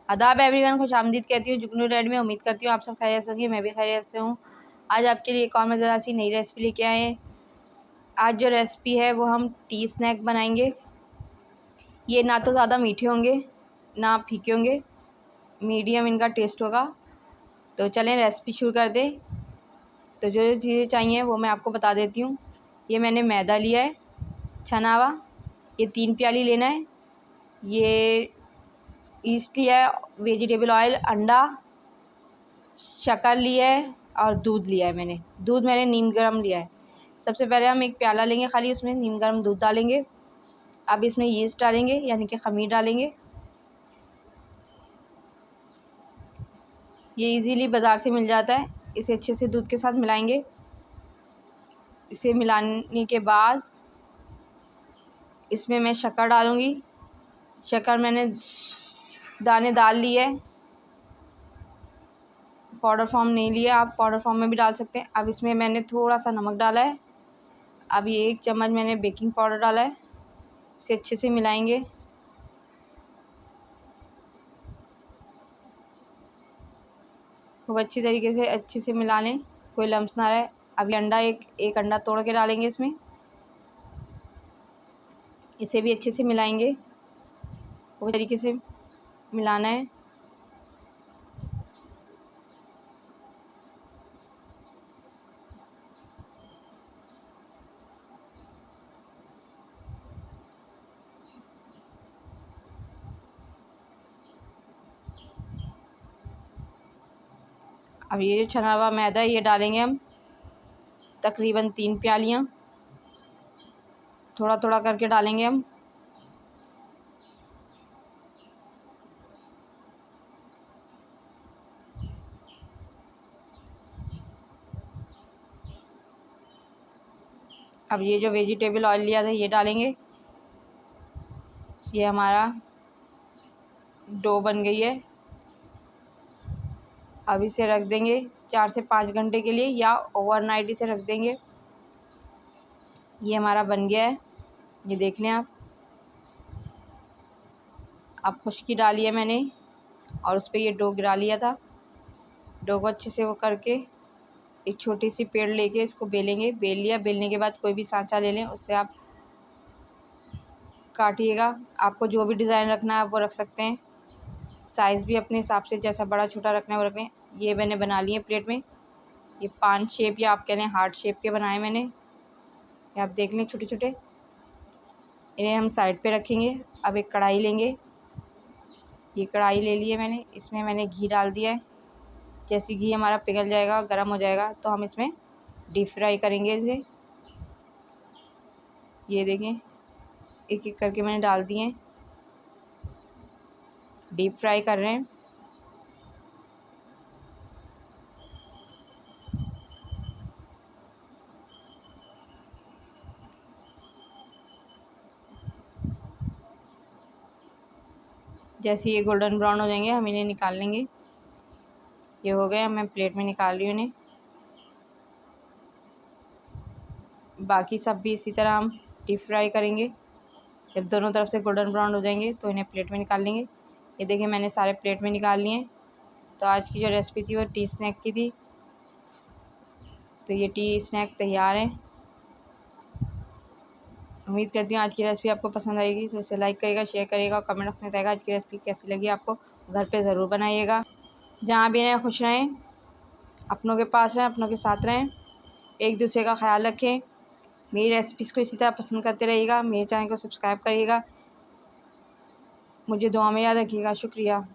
आदाब एवरीवन, खुशामदीद कहती हूँ जुगनू रेड में। उम्मीद करती हूँ आप सब खैरियत से होंगे, मैं भी खैरियत से हूँ। आज आपके लिए एक और मज़ेदार सी नई रेसिपी लेके आए हैं। आज जो रेसिपी है वो हम टी स्नैक बनाएंगे। ये ना तो ज़्यादा मीठे होंगे ना फीके होंगे, मीडियम इनका टेस्ट होगा। तो चलें रेसिपी शुरू कर दें। तो जो जो चीज़ें चाहिए वो मैं आपको बता देती हूँ। ये मैंने मैदा लिया है छना हुआ, ये 3 प्याली लेना है। ये ईस्ट लिया है, वेजिटेबल ऑयल, अंडा, शक्कर लिया है और दूध लिया है। मैंने नीम गर्म लिया है। सबसे पहले हम एक प्याला लेंगे खाली, उसमें नीम गर्म दूध डालेंगे। अब इसमें यीस्ट डालेंगे यानी कि ख़मीर डालेंगे। ये इजीली बाज़ार से मिल जाता है। इसे अच्छे से दूध के साथ मिलाएंगे। इसे मिलाने के बाद इसमें मैं शक्कर डालूँगी। शक्कर मैंने दाने डाल लिए है, पाउडर फॉर्म नहीं लिया, आप पाउडर फॉर्म में भी डाल सकते हैं। अब इसमें मैंने थोड़ा सा नमक डाला है। अब ये 1 चम्मच मैंने बेकिंग पाउडर डाला है। इसे अच्छे से मिलाएंगे। खूब अच्छी तरीके से अच्छे से मिला लें, कोई लम्स ना रहे। अब ये अंडा एक अंडा तोड़ के डालेंगे इसमें। इसे भी अच्छे से मिलाएंगे, खूब तरीके से मिलाना है। अब ये जो छना हुआ मैदा है ये डालेंगे हम, तकरीबन 3 प्यालियाँ, थोड़ा थोड़ा करके डालेंगे हम। अब ये जो वेजिटेबल ऑयल लिया था ये डालेंगे। ये हमारा डो बन गई है। अब इसे रख देंगे 4 से 5 घंटे के लिए, या ओवरनाइट इसे रख देंगे। ये हमारा बन गया है, ये देख लें आप। अब खुश्की डाली है मैंने और उस पर ये डो गिरा लिया था। डो को अच्छे से वो करके एक छोटी सी पेड़ लेके इसको बेलेंगे। बेल लिया, बेलने के बाद कोई भी सांचा ले लें, उससे आप काटिएगा। आपको जो भी डिज़ाइन रखना है आप वो रख सकते हैं। साइज़ भी अपने हिसाब से जैसा बड़ा छोटा रखना है वो रखें। ये मैंने बना लिए प्लेट में। ये 5 शेप या आप कह लें हार्ट शेप के बनाए मैंने। ये आप देख लें छोटे छोटे। इन्हें हम साइड पे रखेंगे। अब एक कढ़ाई लेंगे। ये कढ़ाई ले लिए मैंने, इसमें मैंने घी डाल दिया है। जैसे घी हमारा पिघल जाएगा, गर्म हो जाएगा, तो हम इसमें डीप फ्राई करेंगे इसे। ये देखें एक एक करके मैंने डाल दिए हैं, डीप फ्राई कर रहे हैं। जैसे ये गोल्डन ब्राउन हो जाएंगे हम इन्हें निकाल लेंगे। ये हो गए, मैं प्लेट में निकाल रही हूँ इन्हें। बाकी सब भी इसी तरह हम डीप फ्राई करेंगे। जब दोनों तरफ से गोल्डन ब्राउन हो जाएंगे तो इन्हें प्लेट में निकाल लेंगे। ये देखिए मैंने सारे प्लेट में निकाल लिए हैं। तो आज की जो रेसिपी थी वो टी स्नैक की थी। तो ये टी स्नैक तैयार है। उम्मीद करती हूँ आज की रेसिपी आपको पसंद आएगी। तो इसे लाइक करिएगा, शेयर करिएगा और कमेंट बॉक्स में बताइएगा आज की रेसिपी कैसी लगी आपको। घर पे ज़रूर बनाइएगा। जहाँ भी रहें खुश रहें, अपनों के पास रहें, अपनों के साथ रहें, एक दूसरे का ख्याल रखें। मेरी रेसिपीज़ को इसी तरह पसंद करते रहिएगा। मेरे चैनल को सब्सक्राइब करिएगा। मुझे दुआ में याद रखिएगा। शुक्रिया।